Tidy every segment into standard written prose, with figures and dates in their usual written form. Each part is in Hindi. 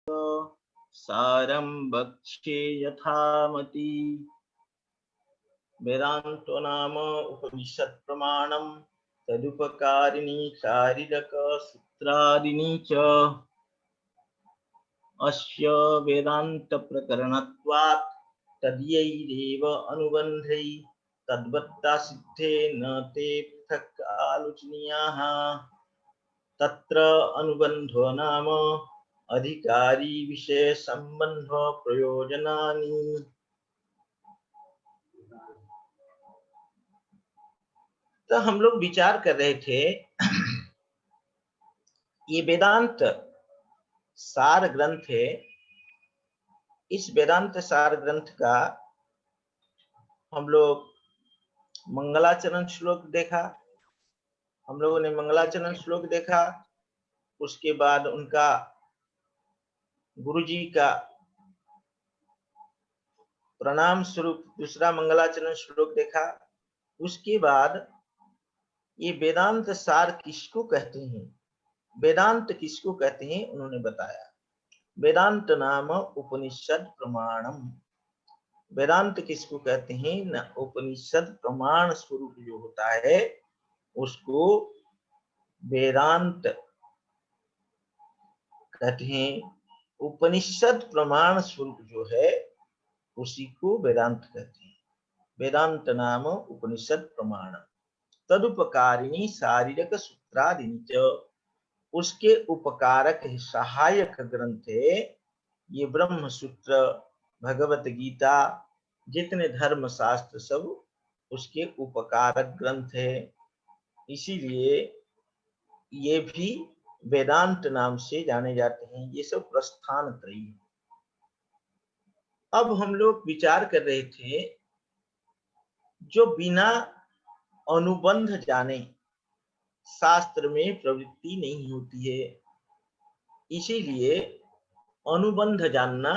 सारं वक्ष्ये यथामति। वेदान्तो नाम उपनिषत् प्रमाणं तदुपकारिणी शारीरक सूत्रादिनी च अस्य वेदांत प्रकरणत्वात् तद्यैरेव अनुबन्धै तद्वत्ता सिद्धे न ते पृथक् आलोचनीयाः। तत्र अनुबन्धो नाम अधिकारी विषय संबंध प्रयोजनानि। तो हम लोग विचार कर रहे थे ये वेदांत सार ग्रंथ है। इस वेदांत सार ग्रंथ का हम लोग मंगलाचरण श्लोक देखा। हम लोगों ने मंगलाचरण श्लोक देखा, उसके बाद उनका गुरुजी का प्रणाम स्वरूप दूसरा मंगलाचरण श्लोक देखा। उसके बाद ये वेदांत सार किसको कहते हैं, वेदांत किसको कहते हैं, उन्होंने बताया। वेदांत नाम उपनिषद प्रमाणम। वेदांत किसको कहते हैं न, उपनिषद प्रमाण स्वरूप जो होता है उसको वेदांत कहते हैं। उपनिषद प्रमाण स्वरूप जो है उसी को वेदांत कहते हैं। वेदांत नाम उपनिषद प्रमाण तदुपकारिणी शारीरक सूत्रादिनी च, उसके उपकारक सहायक ग्रंथ है ये ब्रह्म सूत्र, भगवत गीता, जितने धर्म शास्त्र सब उसके उपकारक ग्रंथ है। इसीलिए ये भी वेदांत नाम से जाने जाते हैं। ये सब प्रस्थान त्रयी। अब हम लोग विचार कर रहे थे जो बिना अनुबंध जाने शास्त्र में प्रवृत्ति नहीं होती है, इसीलिए अनुबंध जानना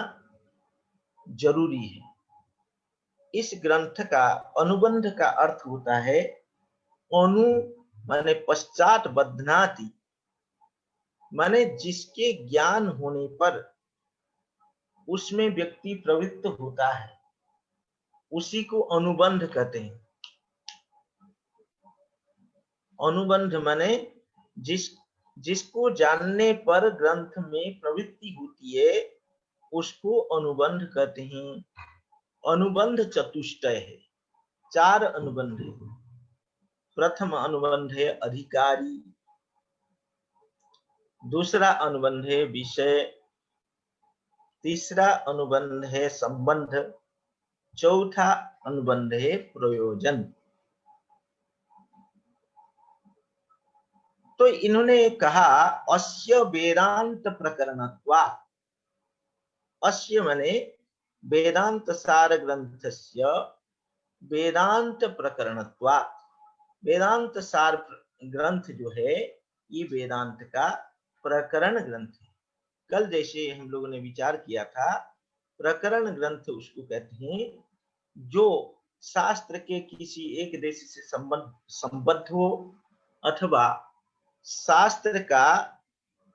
जरूरी है। इस ग्रंथ का अनुबंध का अर्थ होता है अनु माने पश्चात बध्नाति, माने जिसके ज्ञान होने पर उसमें व्यक्ति प्रवृत्त होता है उसी को अनुबंध कहते हैं। अनुबंध माने जिसको जानने पर ग्रंथ में प्रवृत्ति होती है उसको अनुबंध कहते हैं। अनुबंध चतुष्टय है, 4 अनुबंध है। प्रथम अनुबंध है अधिकारी, दूसरा अनुबंध है विषय, तीसरा अनुबंध है संबंध, चौथा अनुबंध है प्रयोजन। तो इन्होंने कहा अस्य वेदांत प्रकरणत्वात्, अस्य माने वेदांत सार ग्रंथस्य वेदांत प्रकरणत्वात्, वेदांत सार ग्रंथ जो है ये वेदांत का प्रकरण ग्रंथ है। कल जैसे हम लोगों ने विचार किया था, प्रकरण ग्रंथ उसको कहते हैं जो शास्त्र के किसी एक देश से संबद्ध हो अथवा शास्त्र का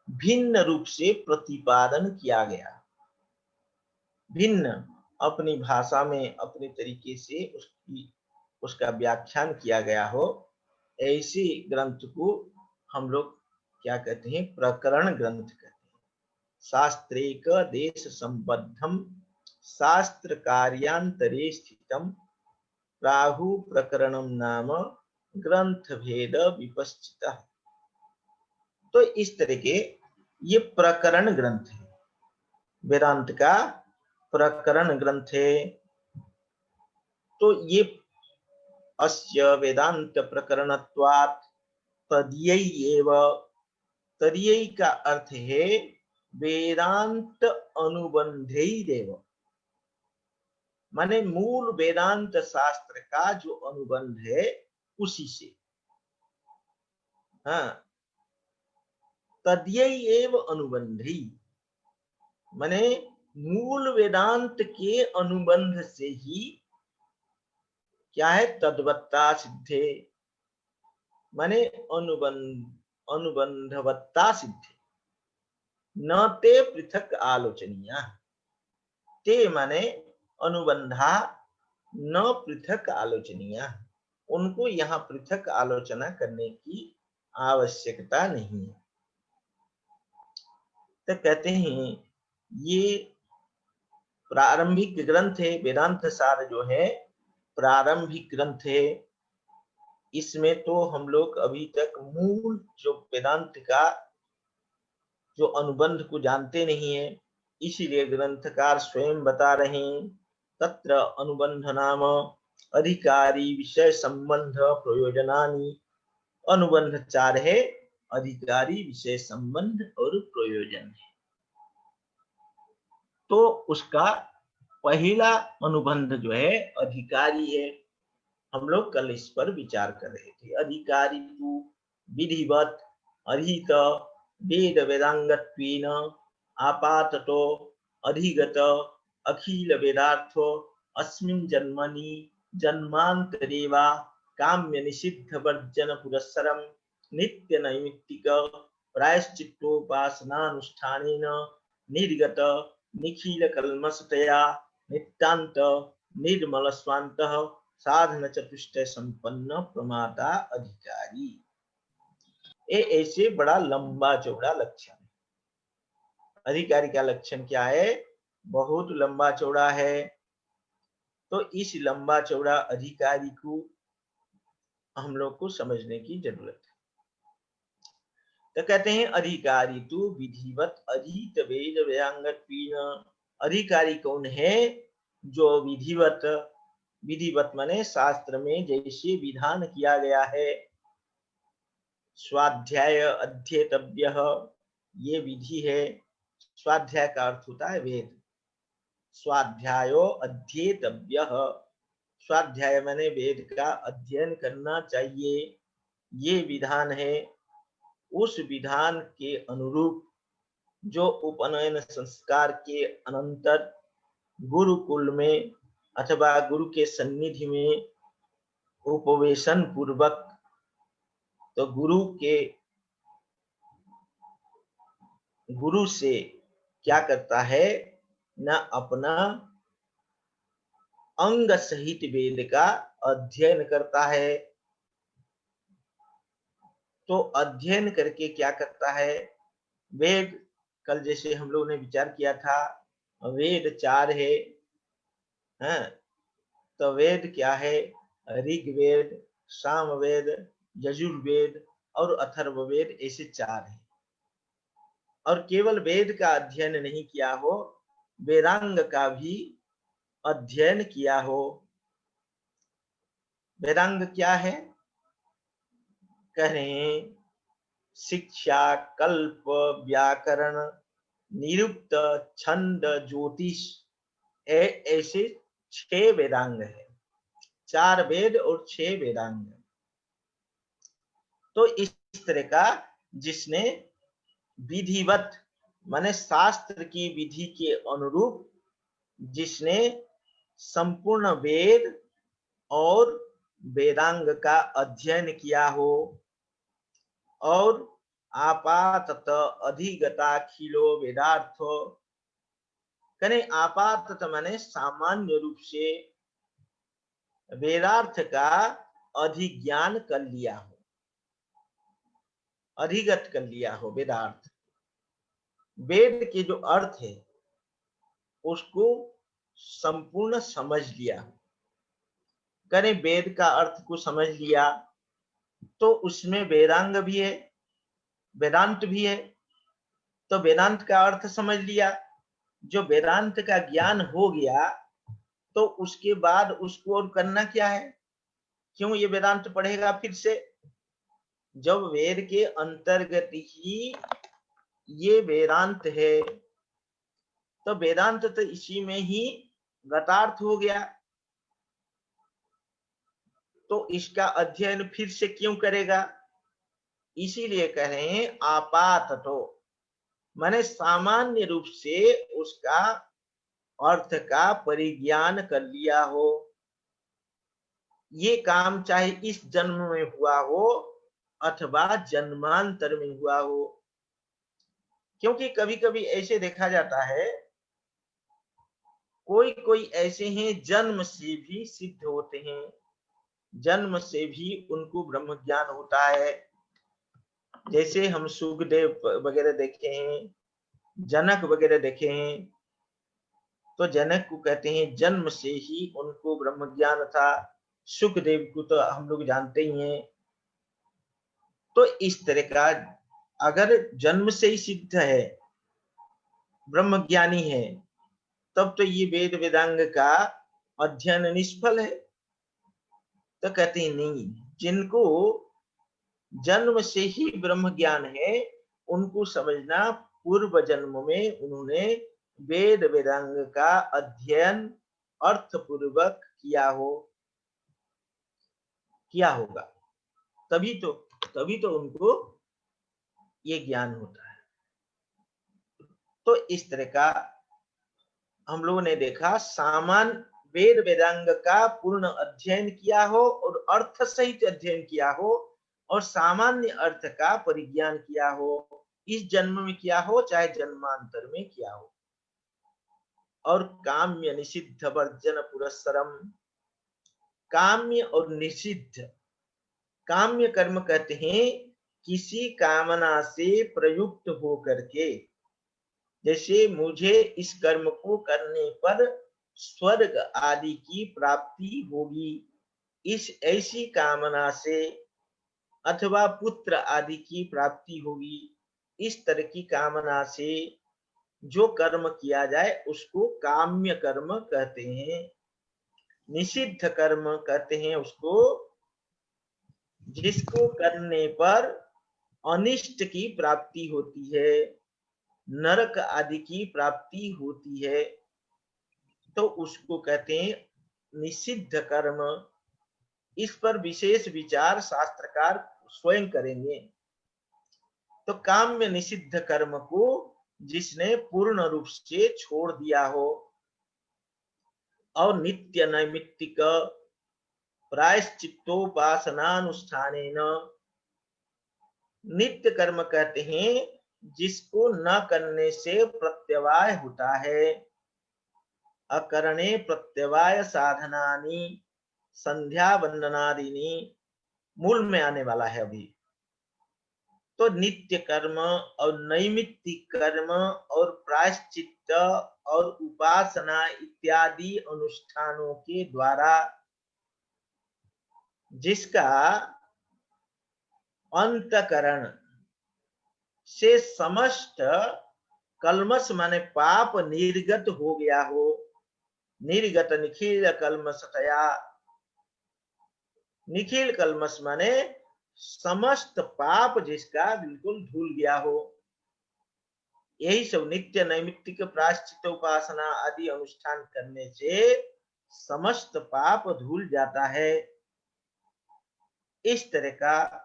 भिन्न रूप से प्रतिपादन किया गया, भिन्न अपनी भाषा में अपने तरीके से उसका व्याख्यान किया गया हो, ऐसे ग्रंथ को हम लोग क्या कहते हैं, प्रकरण ग्रंथ कहते हैं। शास्त्रेक देश संबद्धम शास्त्र कार्यांतरे स्थितम प्राहु प्रकरणम नाम ग्रंथ भेद विपश्चितः। तो इस तरह के ये प्रकरण ग्रंथ है, वेदांत का प्रकरण ग्रंथ है। तो ये अस्य वेदांत प्रकरणत्वात् तद्यै एव, तद्यै का अर्थ है वेदांत अनुबंधैरेव, माने मूल वेदांत शास्त्र का जो अनुबंध है उसी से। हाँ, तद्यै एव अनुबंधी माने मूल वेदांत के अनुबंध से ही क्या है, तद्वत्ता सिद्धे माने अनुबंधवत्ता सिद्धे। न ते पृथक आलोचनीया। ते माने अनुबंधा, न पृथक आलोचनीया, उनको यहाँ पृथक आलोचना करने की आवश्यकता नहीं है। तो कहते हैं ये प्रारंभिक ग्रंथ है, वेदांत सार जो है प्रारंभिक ग्रंथ है। इसमें तो हम लोग अभी तक मूल जो वेदांत का जो अनुबंध को जानते नहीं है, इसीलिए ग्रंथकार स्वयं बता रहे हैं तत्र अनुबंध नाम अधिकारी विषय संबंध प्रयोजनानि। अनुबंध चार है, अधिकारी विषय संबंध और प्रयोजन है। तो उसका पहला अनुबंध जो है अधिकारी है। हम लोग कल इस पर विचार कर रहे थे। अधिकारी तु विधिवत अधीत वेद वेदांगत्वेन आपाततो अधिगत अखिल वेदार्थो अस्मिन् जन्मनि जन्मांतरे वा काम्य निषिद्ध वर्जन पुरस्सरम नित्य नैमित्तिक प्रायश्चित्तोपासनानुष्ठानेन निर्गत निखिल कल्मषतया नित्यान्त निर्मल स्वान्तः साधन चतुष्टय संपन्न प्रमाता अधिकारी। ये ऐसे बड़ा लंबा चौड़ा लक्षण है। अधिकारी का लक्षण क्या है? बहुत लंबा चौड़ा है। तो इस लंबा चौड़ा अधिकारी को हम लोग को समझने की जरूरत है। तो कहते हैं अधिकारी तो विधिवत अधीत वेद वेदांगत्वेन। अधिकारी कौन है? जो विधिवत, विधिवत माने शास्त्र में जैसे विधान किया गया है, स्वाध्याय अध्येतव्य, ये विधि है। स्वाध्याय का अर्थ होता है वेद। स्वाध्यायो अध्येतव्य, स्वाध्याय माने वेद का अध्ययन करना चाहिए, ये विधान है। उस विधान के अनुरूप जो उपनयन संस्कार के अनंतर गुरुकुल में अथवा गुरु के सन्निधि में उपवेशन पूर्वक, तो गुरु से क्या करता है न, अपना अंग सहित वेद का अध्ययन करता है। तो अध्ययन करके क्या करता है? वेद, कल जैसे हम लोगों ने विचार किया था, वेद चार है। तो वेद क्या है? ऋग्वेद, सामवेद, यजुर्वेद और अथर्ववेद, ऐसे चार है। और केवल वेद का अध्ययन नहीं किया हो, वेदांग का भी अध्ययन किया हो। वेदांग क्या है? कह रहे हैं शिक्षा, कल्प, व्याकरण, निरुक्त, छंद, ज्योतिष, ऐसे 6 वेदांग है। 4 वेद और 6 वेदांग। तो इस तरह का जिसने विधिवत माने शास्त्र की विधि के अनुरूप जिसने संपूर्ण वेद और वेदांग का अध्ययन किया हो और आपातत अधिगताखिलो वेदार्थो, कने आपातत माने सामान्य रूप से वेदार्थ का अधिज्ञान कर लिया हो, अधिगत कर लिया हो। वेदार्थ, वेद के जो अर्थ है उसको संपूर्ण समझ लिया। कने वेद का अर्थ को समझ लिया तो उसमें वेदांग भी है, वेदांत भी है। तो वेदांत का अर्थ समझ लिया, जो वेदांत का ज्ञान हो गया तो उसके बाद उसको और करना क्या है? क्यों ये वेदांत पढ़ेगा फिर से? जब वेद के अंतर्गत ही ये वेदांत है तो वेदांत तो इसी में ही गतार्थ हो गया। तो इसका अध्ययन फिर से क्यों करेगा? इसीलिए कह रहे हैं आपाततो, माने सामान्य रूप से उसका अर्थ का परिज्ञान कर लिया हो। ये काम चाहे इस जन्म में हुआ हो अथवा जन्मांतर में हुआ हो। क्योंकि कभी कभी ऐसे देखा जाता है, कोई कोई ऐसे हैं जन्म से भी सिद्ध होते हैं, जन्म से भी उनको ब्रह्म ज्ञान होता है। जैसे हम सुखदेव वगैरह देखे हैं, जनक वगैरह देखे हैं, तो जनक को कहते हैं जन्म से ही उनको ब्रह्म ज्ञान था। सुखदेव को तो हम लोग जानते ही हैं। तो इस तरह का अगर जन्म से ही सिद्ध है, ब्रह्म ज्ञानी है, तब तो ये वेद वेदांग का अध्ययन निष्फल है। तो कहते हैं नहीं, जिनको जन्म से ही ब्रह्म ज्ञान है, उनको समझना पूर्व जन्म में उन्होंने वेद वेदांग का अध्ययन अर्थपूर्वक किया होगा, तभी तो उनको ये ज्ञान होता है। तो इस तरह का हम लोगों ने देखा, सामान्य वेद वेदांग का पूर्ण अध्ययन किया हो और अर्थ सहित अध्ययन किया हो, और सामान्य अर्थ का परिज्ञान किया हो, इस जन्म में किया हो चाहे जन्मांतर में किया हो। और काम्य निषिद्ध वर्जन पुरस्सरम, काम्य और निषिद्ध, काम्य कर्म कहते हैं किसी कामना से प्रयुक्त हो करके, जैसे मुझे इस कर्म को करने पर स्वर्ग आदि की प्राप्ति होगी, इस ऐसी कामना से, अथवा पुत्र आदि की प्राप्ति होगी, इस तरह की कामना से जो कर्म किया जाए उसको काम्य कर्म कहते हैं। निषिद्ध कर्म कहते हैं उसको जिसको करने पर अनिष्ट की प्राप्ति होती है, नरक आदि की प्राप्ति होती है, तो उसको कहते हैं निषिद्ध कर्म। इस पर विशेष विचार शास्त्रकार स्वयं करेंगे। तो काम्य निषिद्ध कर्म को जिसने पूर्ण रूप से छोड़ दिया हो, और नित्य नैमित्तिक प्रायश्चित्तोपासनानुष्ठानेन, नित्य कर्म कहते हैं जिसको न करने से प्रत्यवाय होता है। अकरणे प्रत्यवाय साधनानि संध्या वंदनादिनी, मूल में आने वाला है अभी। तो नित्य कर्म और नैमित्तिक कर्म और प्रायश्चित्त और उपासना इत्यादि अनुष्ठानों के द्वारा जिसका अंतकरण से समस्त कल्मष माने पाप निर्गत हो गया हो, निर्गत निखिल कल्मषतया, निखिल कल्मष माने समस्त पाप जिसका बिल्कुल धुल गया हो, यही सब नित्य नैमित्तिक प्रायश्चित उपासना आदि अनुष्ठान करने से समस्त पाप धुल जाता है। इस तरह का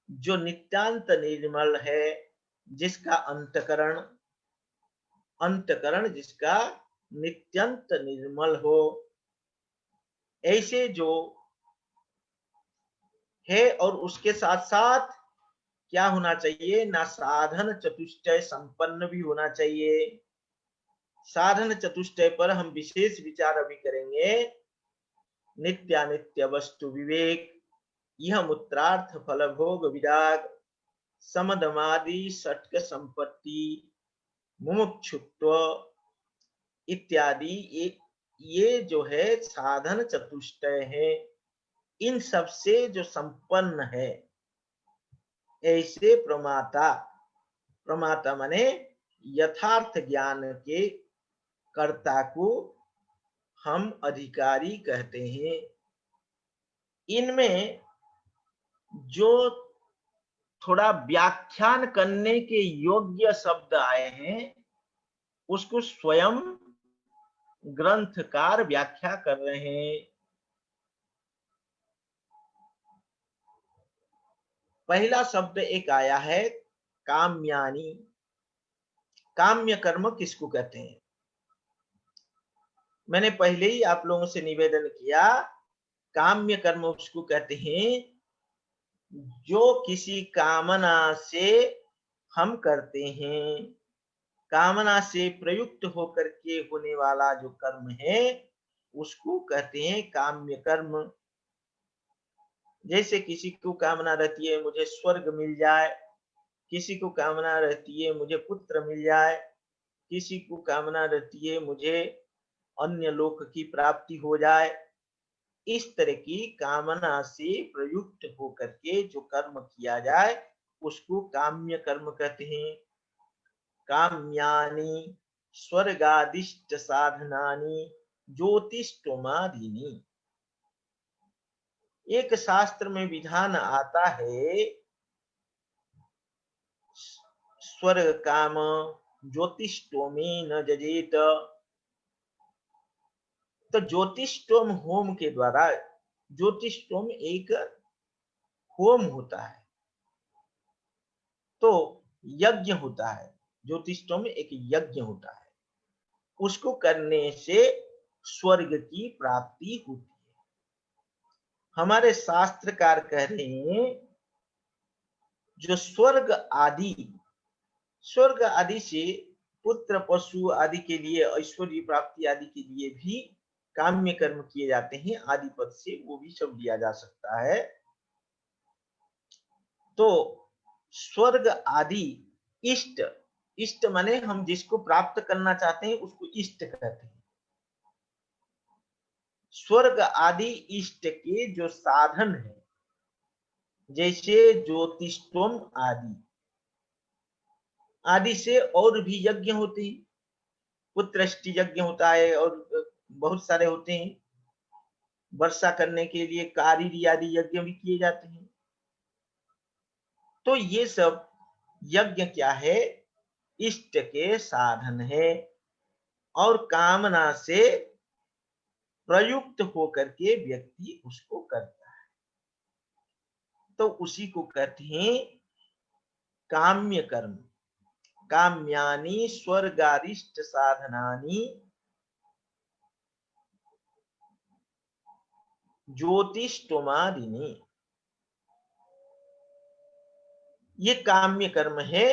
जो नित्यांत निर्मल है, जिसका अंतकरण जिसका नित्यंत निर्मल हो, ऐसे जो है, और उसके साथ साथ क्या होना चाहिए ना, साधन चतुष्टय संपन्न भी होना चाहिए। साधन चतुष्टय पर हम विशेष विचार अभी करेंगे। नित्यानित्य वस्तु विवेक, यह मूत्रार्थ फल भोग विराग, समदमादि षटक संपत्ति, मुमुक्षुत्व इत्यादि, ये जो है साधन चतुष्टय है, इन सब से जो संपन्न है, ऐसे प्रमाता माने यथार्थ ज्ञान के कर्ता को हम अधिकारी कहते हैं। इनमें जो थोड़ा व्याख्यान करने के योग्य शब्द आए हैं, उसको स्वयं ग्रंथकार व्याख्या कर रहे हैं। पहला शब्द एक आया है काम्यानि। काम्य कर्म किसको कहते हैं? मैंने पहले ही आप लोगों से निवेदन किया, काम्य कर्म उसको कहते हैं जो किसी कामना से हम करते हैं। कामना से प्रयुक्त होकर के होने वाला जो कर्म है उसको कहते हैं काम्य कर्म। जैसे किसी को कामना रहती है मुझे स्वर्ग मिल जाए, किसी को कामना रहती है मुझे पुत्र मिल जाए, किसी को कामना रहती है मुझे अन्य लोक की प्राप्ति हो जाए। इस तरह की कामना से प्रयुक्त होकर के जो कर्म किया जाए उसको काम्य कर्म कहते हैं। काम्यानि स्वर्गादिष्ट साधनानि ज्योतिष्टोमादीनि। एक शास्त्र में विधान आता है स्वर्ग काम ज्योतिष्टोमे न जजेत। तो ज्योतिष्टोम होम के द्वारा, ज्योतिष्टोम एक होम होता है, तो यज्ञ होता है, ज्योतिष्टोम एक यज्ञ होता है, उसको करने से स्वर्ग की प्राप्ति होती है। हमारे शास्त्रकार कह रहे हैं जो स्वर्ग आदि से पुत्र पशु आदि के लिए, ऐश्वर्य प्राप्ति आदि के लिए भी काम्य कर्म किए जाते हैं। आदि पद से वो भी सब लिया जा सकता है। तो स्वर्ग आदि इष्ट, इष्ट माने हम जिसको प्राप्त करना चाहते हैं उसको इष्ट कहते हैं। स्वर्ग आदि इष्ट के जो साधन है, जैसे ज्योतिष्टोम आदि, आदि से और भी यज्ञ होते हैं, पुत्रष्टि यज्ञ होता है और बहुत सारे होते हैं। वर्षा करने के लिए कारीरी आदि यज्ञ भी किए जाते हैं। तो ये सब यज्ञ क्या है? इष्ट के साधन है और कामना से प्रयुक्त होकर के व्यक्ति उसको करता है, तो उसी को कहते हैं काम्य कर्म। काम्यानि स्वर्गादिष्ट साधनानि ज्योतिष्टोमादीनि। ये काम्य कर्म है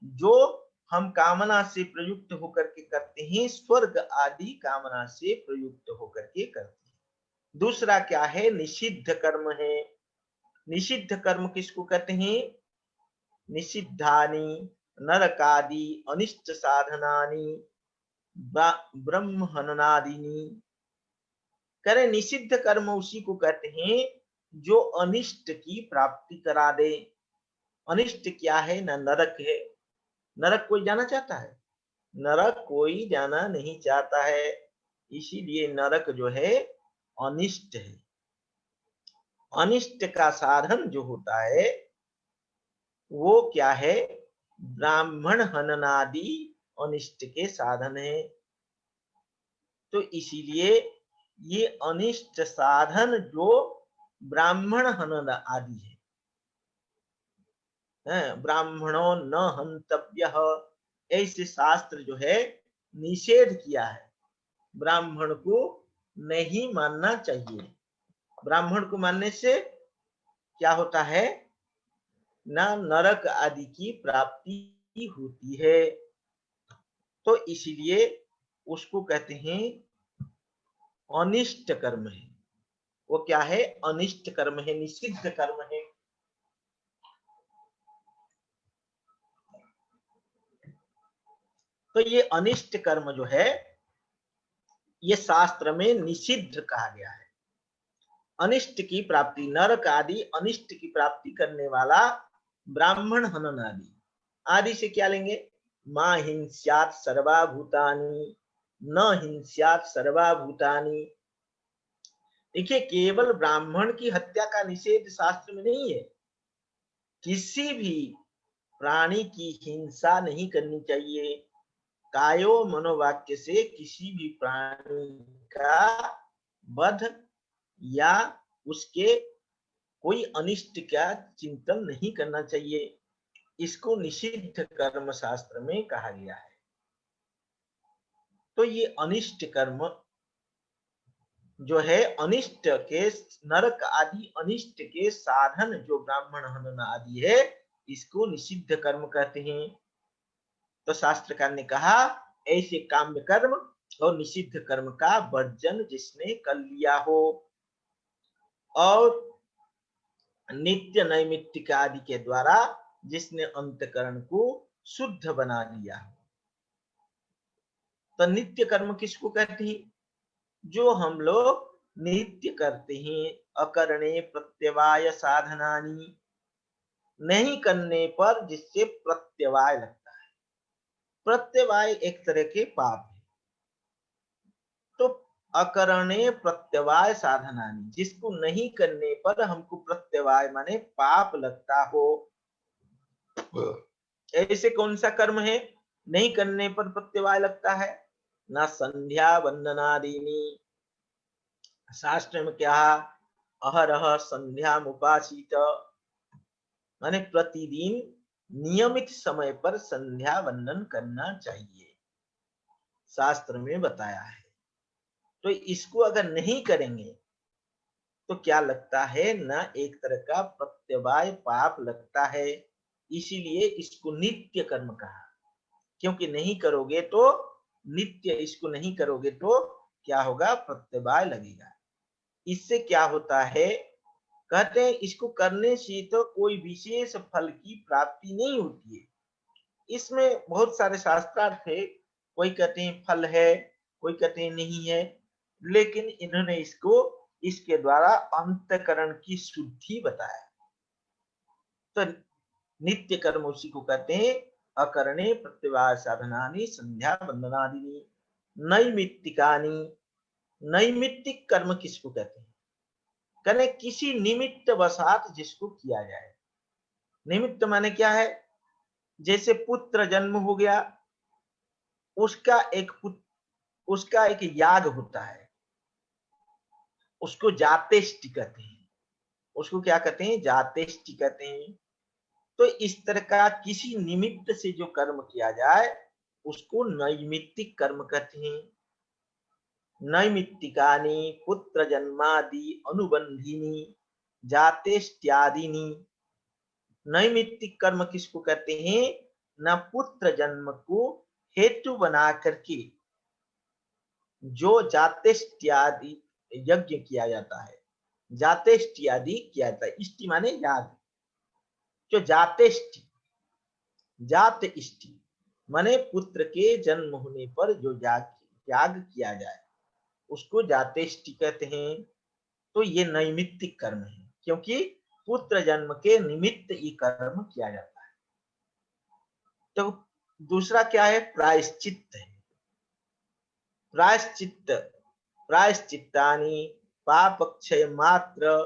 जो हम कामना से प्रयुक्त होकर के करते हैं, स्वर्ग आदि कामना से प्रयुक्त होकर के करते हैं। दूसरा क्या है? निषिद्ध कर्म है। निषिद्ध कर्म किसको कहते हैं? निषिद्धानि नरकादि अनिष्ट साधनानि ब्रह्म हननादीनि। करे निषिद्ध कर्म उसी को कहते हैं जो अनिष्ट की प्राप्ति करा दे। अनिष्ट क्या है? न नरक है, नरक कोई जाना चाहता है? नरक कोई जाना नहीं चाहता है, इसीलिए नरक जो है अनिष्ट है। अनिष्ट का साधन जो होता है वो क्या है? ब्राह्मण हननादि अनिष्ट के साधन है। तो इसीलिए ये अनिष्ट साधन जो ब्राह्मण हनन आदि है, ब्राह्मणों न हंतव्य, ऐसे शास्त्र जो है निषेध किया है। ब्राह्मण को नहीं मानना चाहिए। ब्राह्मण को मानने से क्या होता है? ना नरक आदि की प्राप्ति होती है। तो इसीलिए उसको कहते हैं अनिष्ट कर्म है। वो क्या है? अनिष्ट कर्म है, निषिद्ध कर्म है। तो ये अनिष्ट कर्म जो है ये शास्त्र में निषिद्ध कहा गया है। अनिष्ट की प्राप्ति, नरक आदि अनिष्ट की प्राप्ति करने वाला ब्राह्मण हनन आदि, आदि से क्या लेंगे? मां हिंस्यात् सर्वा भूतानि न हिंस्यात् सर्वा भूतानि। देखिए, केवल ब्राह्मण की हत्या का निषेध शास्त्र में नहीं है, किसी भी प्राणी की हिंसा नहीं करनी चाहिए। कायो मनोवाक्य से किसी भी प्राणी का वध या उसके कोई अनिष्ट का चिंतन नहीं करना चाहिए। इसको निषिद्ध कर्म शास्त्र में कहा गया है। तो ये अनिष्ट कर्म जो है, अनिष्ट के, नरक आदि अनिष्ट के साधन जो ब्राह्मण हनन आदि है, इसको निषिद्ध कर्म कहते हैं। तो शास्त्रकार ने कहा ऐसे काम्य कर्म और निषिद्ध कर्म का वर्जन जिसने कर लिया हो और नित्य नैमित्तिक आदि के द्वारा जिसने अंतकरण को शुद्ध बना लिया। तो नित्य कर्म किसको कहते हैं? जो हम लोग नित्य करते हैं। अकरणे प्रत्यवाय साधनानि, नहीं करने पर जिससे प्रत्यवाय लगता है। प्रत्यवाय एक तरह के पाप है। तो अकरणे प्रत्यवाय साधनानि, जिसको नहीं करने पर हमको प्रत्यवाय माने पाप लगता हो, ऐसे कौन सा कर्म है नहीं करने पर प्रत्यवाय लगता है? ना संध्या वंदनादीनी, शास्त्र में क्या अहरह संध्या उपासित, माने प्रतिदिन नियमित समय पर संध्या वंदन करना चाहिए, शास्त्र में बताया है। तो इसको अगर नहीं करेंगे तो क्या लगता है ना, एक तरह का प्रत्यवाय पाप लगता है। इसीलिए इसको नित्य कर्म कहा, क्योंकि नहीं करोगे तो नित्य, इसको नहीं करोगे तो क्या होगा? प्रत्यवाय लगेगा। इससे क्या होता है? कहते हैं इसको करने से तो कोई विशेष फल की प्राप्ति नहीं होती है। इसमें बहुत सारे शास्त्रार्थ है, कोई कहते हैं फल है, कोई कहते हैं नहीं है, लेकिन इन्होंने इसको इसके द्वारा अंतकरण की शुद्धि बताया। तो नित्य कर्म उसी को कहते हैं अकरणे प्रत्यवाय साधनानि संध्या वंदनादि नैमित्तिकानि। नैमित्तिक कर्म किसको कहते हैं? कहने किसी निमित्त वसात जिसको किया जाए। निमित्त माने क्या है? जैसे पुत्र जन्म हो गया, उसका एक याग होता है, उसको जातेष्टि कहते हैं। उसको क्या कहते हैं? जातेष्टि कहते हैं। तो इस तरह का किसी निमित्त से जो कर्म किया जाए उसको नैमित्तिक कर्म कहते हैं। नैमित्तिकानि पुत्र जन्मादि अनुबंधिनी जातेष्ट्यादिनी। नैमित्तिक कर्म किसको कहते हैं? न पुत्र जन्म को हेतु बना करके जो जातेष्ट्यादि यज्ञ किया जाता है, जातेष्ट्यादि किया जाता है। इष्टि माने याग। जो जातेष्टि, जात इष्टि माने पुत्र के जन्म होने पर जो याग किया जाए उसको जातेष्टि कहते हैं। तो ये नैमित्तिक कर्म है, क्योंकि पुत्र जन्म के निमित्त ये कर्म किया जाता है। तो दूसरा क्या है? प्रायश्चित्त है। प्रायश्चित्त, प्रायश्चित्तानि पापक्षय मात्र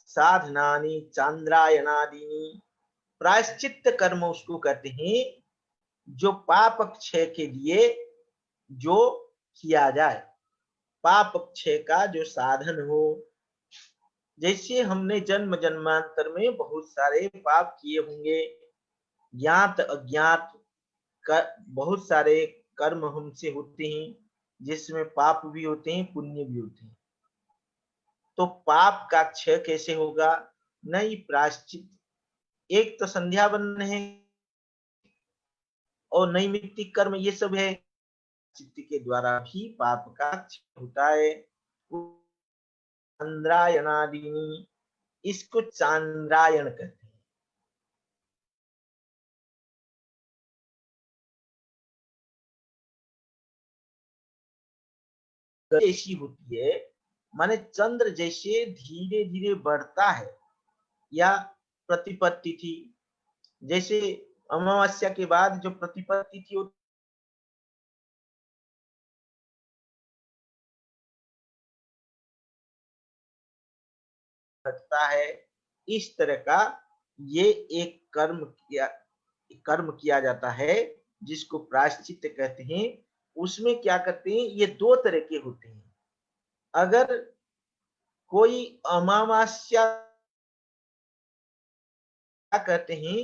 साधनानि चांद्रायणादीनि। प्रायश्चित्त कर्म उसको कहते हैं जो पाप क्षय के लिए जो किया जाए, पाप क्षय का जो साधन हो। जैसे हमने जन्म जन्मांतर में बहुत सारे पाप किए होंगे, ज्ञात अज्ञात बहुत सारे कर्म हमसे होते हैं, जिसमें पाप भी होते हैं पुण्य भी होते हैं। तो पाप का क्षय कैसे होगा? नहीं, प्रायश्चित। एक तो संध्या बंधन है और नैमित्तिक कर्म ये सब है, चित्त के द्वारा भी पाप का क्षय होता है। चांद्रायणादीनी, इसको चांद्रायण कहते हैं। ऐसी होती है माने चंद्र जैसे धीरे धीरे बढ़ता है, या प्रतिपत्ति थी, जैसे अमावस्या के बाद जो प्रतिपत्ति थी घटता है। इस तरह का ये एक कर्म किया जाता है जिसको प्रायश्चित कहते हैं। उसमें क्या करते हैं? ये दो तरह के होते हैं। अगर कोई अमावस्या कहते हैं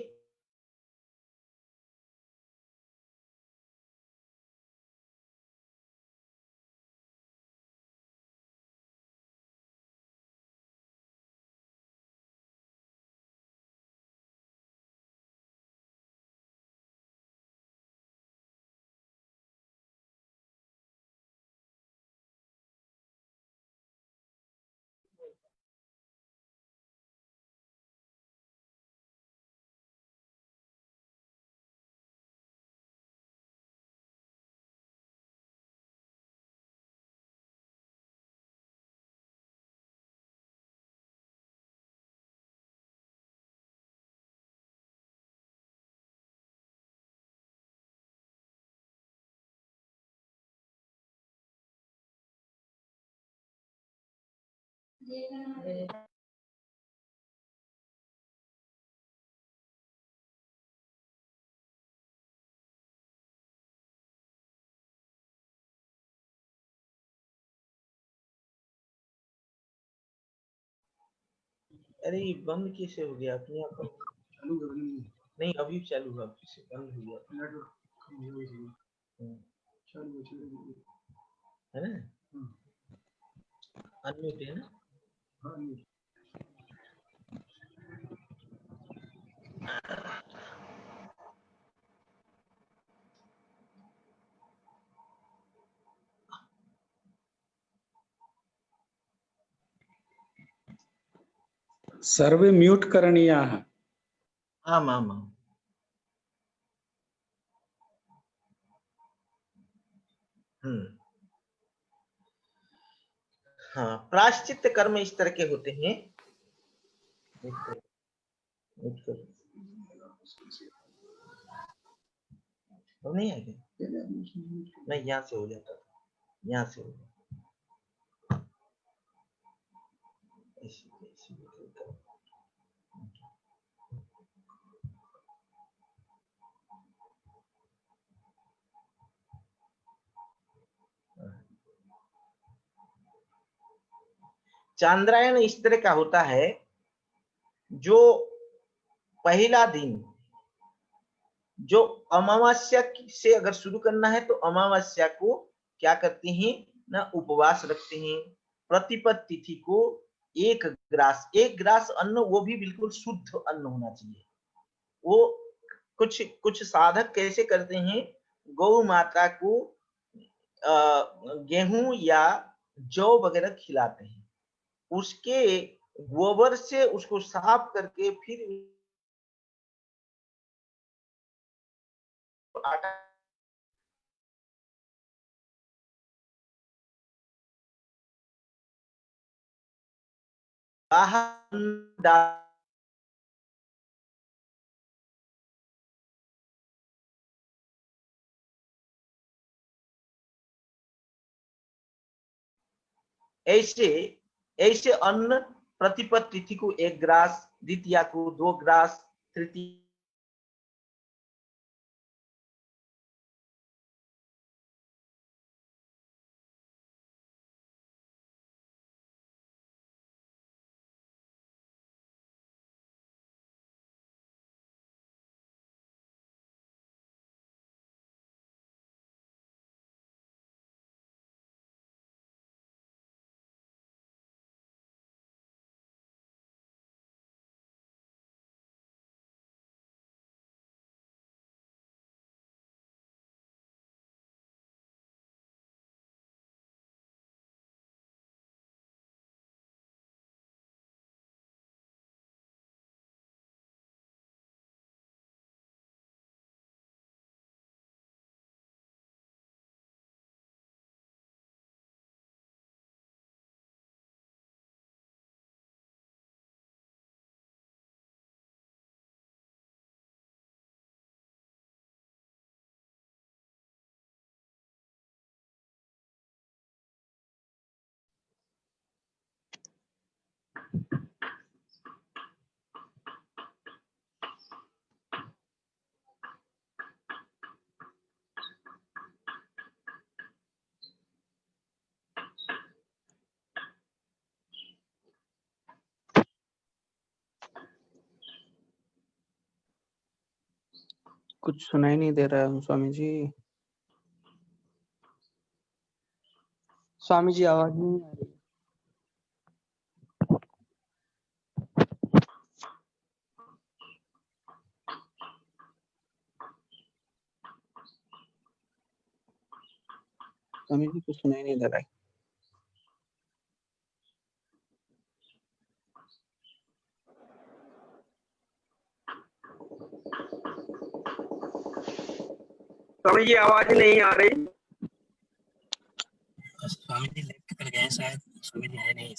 अरे ये बंद कैसे हो गया अपने आप? चालू कर नहीं अभी चालू हुआ, फिर से बंद हो गया। नेटवर्क चालू है ना? अनम्यूट है ना? हाँ सर्वे म्यूट करणीयाः। आम् आम् आम्। हाँ, प्रायश्चित्त कर्म इस तरह के होते हैं। नहीं आएगा, नहीं यहाँ से हो जाता था, यहाँ से हो जाता। चांद्रायण इस तरह का होता है, जो पहला दिन जो अमावस्या से अगर शुरू करना है तो अमावस्या को क्या करते हैं ना, उपवास रखते हैं। प्रतिपद तिथि को एक ग्रास अन्न, वो भी बिल्कुल शुद्ध अन्न होना चाहिए। वो कुछ साधक कैसे करते हैं, गौ माता को गेहूं या जौ वगैरह खिलाते हैं, उसके गोबर से उसको साफ करके फिर आटा बाहर ऐसे ऐसे अन्न प्रतिपद तिथि को 1 ग्रास, द्वितीया को 2 ग्रास, तृतीय कुछ सुनाई नहीं दे रहा है स्वामी जी। स्वामी जी आवाज नहीं आ रही। स्वामी जी कुछ सुनाई नहीं दे रहा है। स्वामी जी आवाज नहीं आ रही। स्वामी जी लेफ्ट कर गए शायद, स्वामी जी है नहीं।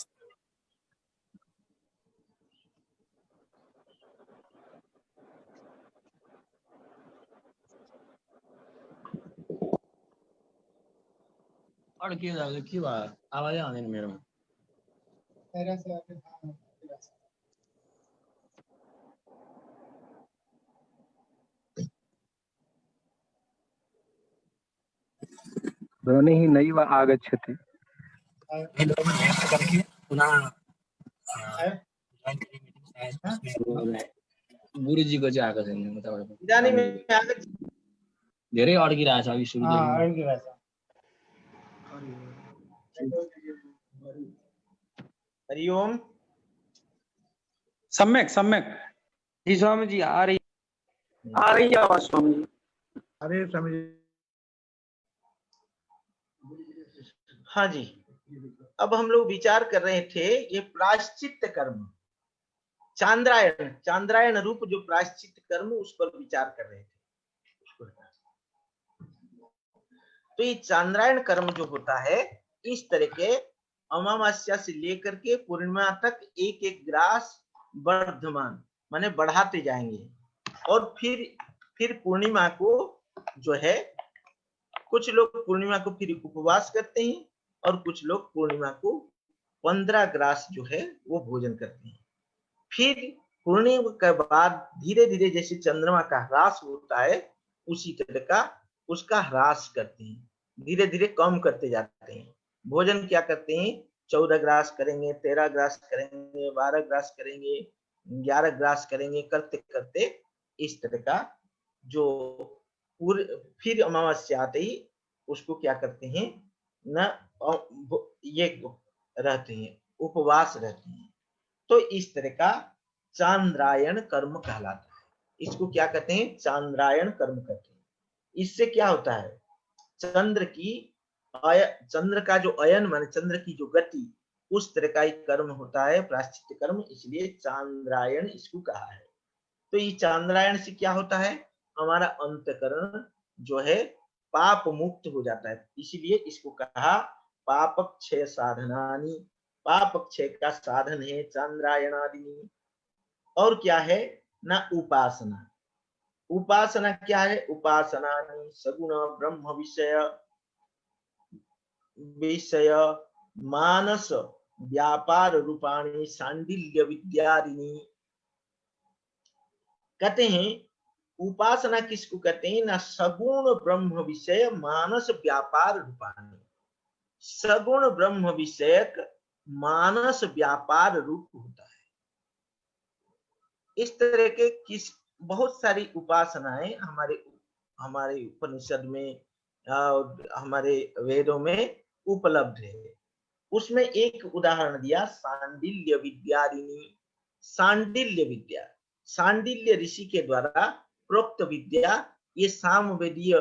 और क्यों आवाज आने मेरे में। ध्वनिः नैव आगच्छति। ये लोग लेफ्ट करके पुनः ज्वाइन करें मीटिंग शायद उसमें गुरुजी को चाहिँ आएको छैन उताबाट इदानीं धेरै अड्किरहेछ अघि सुरुदेखि हरि ओम। सम्यक सम्यक। जी स्वामी जी आ रही है आवाज स्वामी जी। अरे स्वामी जी। हाँ जी, अब हम लोग विचार कर रहे थे ये प्रायश्चित्त कर्म, चांद्रायण रूप जो प्रायश्चित्त कर्म, उस पर विचार कर रहे थे। तो ये चांद्रायण कर्म जो होता है, इस तरह के अमावस्या से लेकर के पूर्णिमा तक एक एक ग्रास वर्धमान माने बढ़ाते जाएंगे, और फिर पूर्णिमा को जो है, कुछ लोग पूर्णिमा को फिर उपवास करते हैं और कुछ लोग पूर्णिमा को 15 ग्रास जो है वो भोजन करते हैं। फिर पूर्णिमा के बाद धीरे धीरे जैसे चंद्रमा का ह्रास होता है, उसी तरह का उसका ह्रास करते हैं, धीरे धीरे कम करते जाते हैं। भोजन क्या करते हैं, 14 ग्रास करेंगे, 13 ग्रास करेंगे, 12 ग्रास करेंगे, 11 ग्रास करेंगे, करते करते इस तरह का जो फिर अमावस्या आते ही उसको क्या करते हैं न, ये रहते हैं, उपवास रहते हैं। तो इस तरह का चांद्रायण कर्म कहलाता है। इसको क्या कहते हैं, चांद्रायण कर्म कहते हैं। इससे क्या होता है, चंद्र का जो अयन माने चंद्र की जो गति, उस तरह का एक कर्म होता है प्रायश्चित्त कर्म, इसलिए चांद्रायण इसको कहा है। तो ये चांद्रायण से क्या होता है, हमारा अंतकरण जो है पाप मुक्त हो जाता है, इसीलिए इसको कहा पाप क्षय साधनानि, पाप क्षय का साधन है चांद्रायणादि। और क्या है ना, उपासना। उपासना क्या है, उपासना सगुण ब्रह्म विषय मानस व्यापार रूपाणी सांडिल्य विद्यारिणी। कहते हैं उपासना किसको कहते हैं ना, सगुण ब्रह्म विषय मानस व्यापार रूपाणी, सगुण ब्रह्म विषयक मानस व्यापार रूप होता है। इस तरह के बहुत सारी उपासनाएं हमारे उपनिषद में, हमारे वेदों में उपलब्ध है। उसमें एक उदाहरण दिया सांडिल्य विद्यारिणी। सांडिल्य विद्या, सांडिल्य ऋषि के द्वारा प्रोक्त विद्या, ये सामवेदीय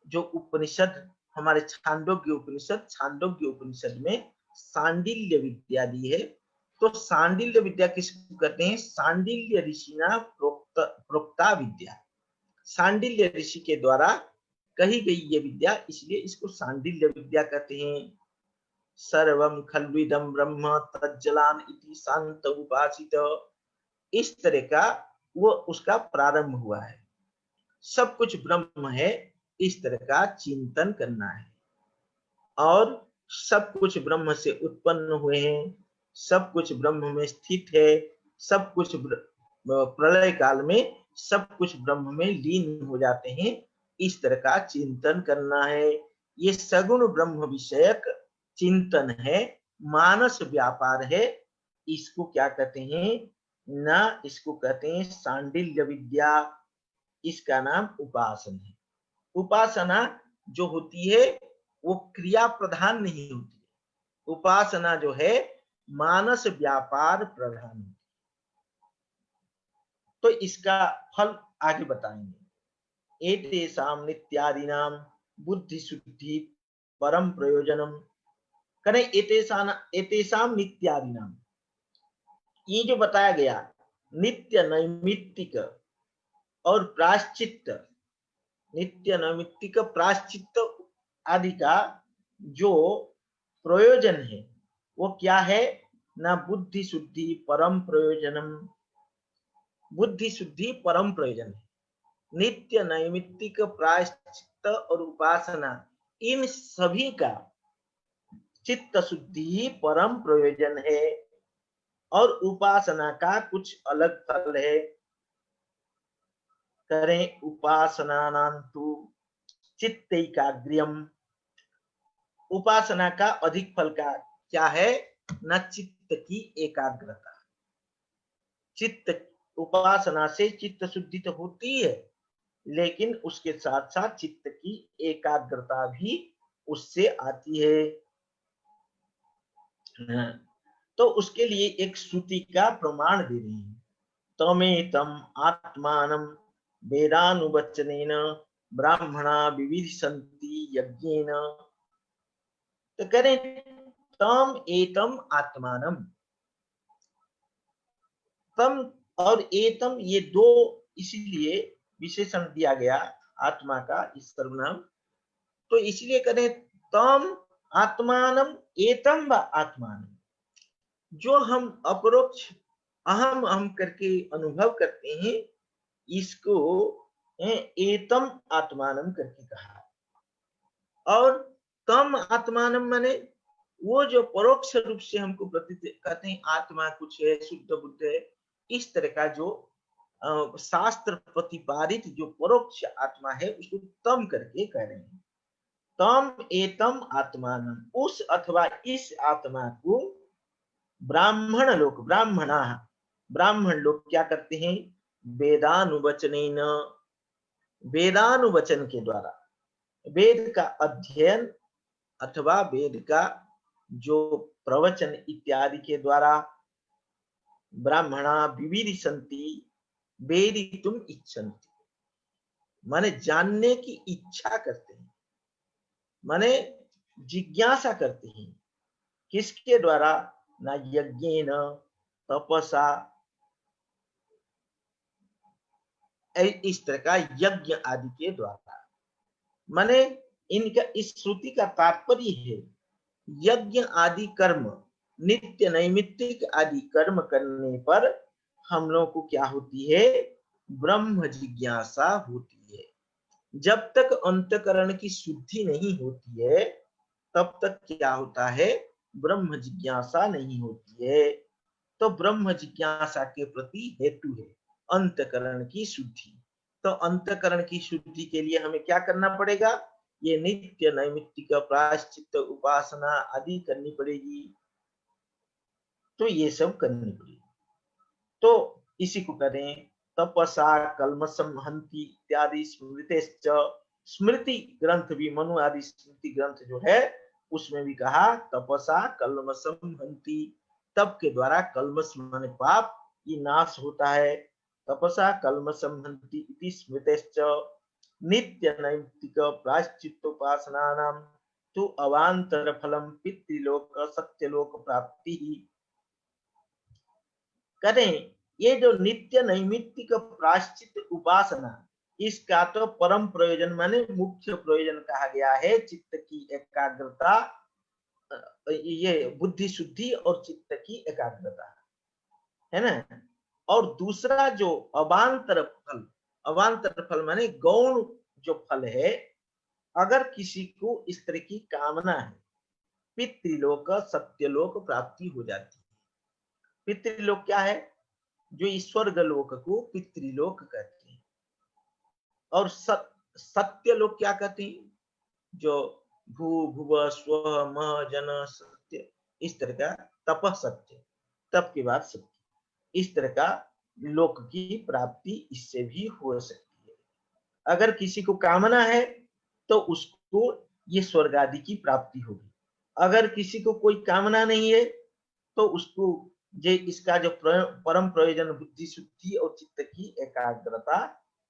जो उपनिषद, हमारे छांदोग्य उपनिषद में सांडिल्य विद्या दी है। तो सांडिल्य विद्या किसको कहते हैं, सांडिल्य ऋषिना प्रोक्ता विद्या, सांडिल्य ऋषि के द्वारा कही गई ये विद्या, इसलिए इसको सांडिल्य विद्या कहते हैं। सर्वम खल्विदम ब्रह्म तज्जलान इति शांत उपासित, इस तरह का वो उसका प्रारंभ हुआ है। सब कुछ ब्रह्म है, इस तरह का चिंतन करना है। और सब कुछ ब्रह्म से उत्पन्न हुए हैं, सब कुछ ब्रह्म में स्थित है, सब कुछ प्रलय काल में सब कुछ ब्रह्म में लीन हो जाते हैं, इस तरह का चिंतन करना है। ये सगुण ब्रह्म विषयक चिंतन है, मानस व्यापार है। इसको क्या कहते हैं ना, इसको कहते हैं सांडिल्य विद्या। इसका नाम उपासना है। उपासना जो होती है वो क्रिया प्रधान नहीं होती है, उपासना जो है मानस व्यापार प्रधान होती है। तो इसका फल आगे बताएंगे। एतेषां नित्यादीनां बुद्धि शुद्धि परम प्रयोजनम, करें एतेषां नित्यादीनां, ये जो बताया गया नित्य नैमित्तिक और प्रायश्चित्त, नित्य नैमित्तिक प्रायश्चित्त आदि का जो प्रयोजन है वो क्या है ना, बुद्धि शुद्धि परम प्रयोजनम, बुद्धि शुद्धि परम प्रयोजन है। नित्य नैमित्तिक प्रायश्चित्त और उपासना, इन सभी का चित्त शुद्धि परम प्रयोजन है। और उपासना का कुछ अलग फल है। करें उपासनानांतु चित्त एकाग्र्यम। उपासना का अधिक फल का क्या है? न चित्त की एकाग्रता। चित्त उपासना से चित्त शुद्धि तो होती है, लेकिन उसके साथ साथ चित्त की एकाग्रता भी उससे आती है। तो उसके लिए एक श्रुति का प्रमाण दे रही है। तमेतम आत्मानं वेदानुवचनेन ब्राह्मणा विविधसन्ति यज्ञेन। तो करें तम एतम आत्मानम। तम और एतम ये दो इसलिए विशेषण दिया गया आत्मा का, इस सर्वनाम। तो इसलिए करें तम आत्मानम एतम व आत्मानम। जो हम अपरोक्ष अहम अहम करके अनुभव करते हैं, इसको एतम आत्मानम करके कहा। और तम आत्मानम माने वो जो परोक्ष रूप से हमको प्रतीत कहते हैं आत्मा कुछ है, शुद्ध बुद्ध है, इस तरह का जो शास्त्र प्रतिपादित जो परोक्ष आत्मा है उसको तम करके कह रहे हैं। तम एतम आत्मानम, उस अथवा इस आत्मा को ब्राह्मण लोक, ब्राह्मण लोग क्या करते हैं? वेदानुवचनेन, वेदानुवचन के द्वारा, वेद का अध्ययन अथवा वेद का जो प्रवचन इत्यादि के द्वारा, ब्राह्मणा विविधसन्ति वेदितुम इच्छन्ति, माने जानने की इच्छा करते हैं, माने जिज्ञासा करते हैं। किसके द्वारा? न यज्ञेन तपसा, इस तरह का यज्ञ आदि के द्वारा। माने इनका इस श्रुति का तात्पर्य है यज्ञ आदि कर्म, नित्य नैमित्तिक आदि कर्म करने पर हम लोग को क्या होती है? ब्रह्म जिज्ञासा होती है। जब तक अंतकरण की शुद्धि नहीं होती है तब तक क्या होता है? ब्रह्म जिज्ञासा नहीं होती है। तो ब्रह्म जिज्ञासा के प्रति हेतु है अंतकरण की शुद्धि। तो अंतकरण की शुद्धि के लिए हमें क्या करना पड़ेगा? ये नित्य नैमित्तिक प्रायश्चित्त उपासना आदि करनी पड़ेगी। तो ये सब करनी पड़ेगी। तो इसी को करें तपसा कल्मषम हन्ति इत्यादि स्मृतेश्च। स्मृति ग्रंथ भी, मनु आदि स्मृति ग्रंथ जो है उसमें भी कहा तपसा कल्मषम हन्ति, तप के द्वारा कल्मष माने पाप ये नाश होता है। तपसा कल्मषम हन्ति इति स्मृतेश्च नित्य नैमित्तिक प्रायश्चित्तोपासनानां तु अवान्तर फलम पितृलोक सत्यलोक प्राप्ति। करें ये जो नित्य नैमित्तिक प्रायश्चित उपासना, इसका तो परम प्रयोजन माने मुख्य प्रयोजन कहा गया है चित्त की एकाग्रता, ये बुद्धि शुद्धि और चित्त की एकाग्रता है ना। और दूसरा जो अवान्तर फल, अवान्तर फल माने गौण जो फल है, अगर किसी को इस तरह की कामना है पितृलोक सत्यलोक प्राप्ति हो जाती है। पितृलोक क्या है? जो ईश्वर लोक को पितृलोक कहते हैं। और सत्य लोक क्या कहते हैं? जो भू भुव स्व मह जन सत्य, इस तरह का तप सत्य, तप के बाद सत्य, इस तरह का लोक की प्राप्ति इससे भी हो सकती है। अगर किसी को कामना है तो उसको ये स्वर्ग आदि की प्राप्ति होगी। अगर किसी को कोई कामना नहीं है तो उसको जे इसका जो परम प्रयोजन बुद्धि शुद्धि और चित्त की एकाग्रता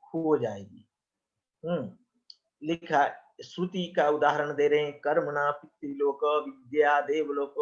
हो जाएगी। लिखा श्रुति का उदाहरण दे रहे हैं कर्मणा पितृलोक विद्या देवलोक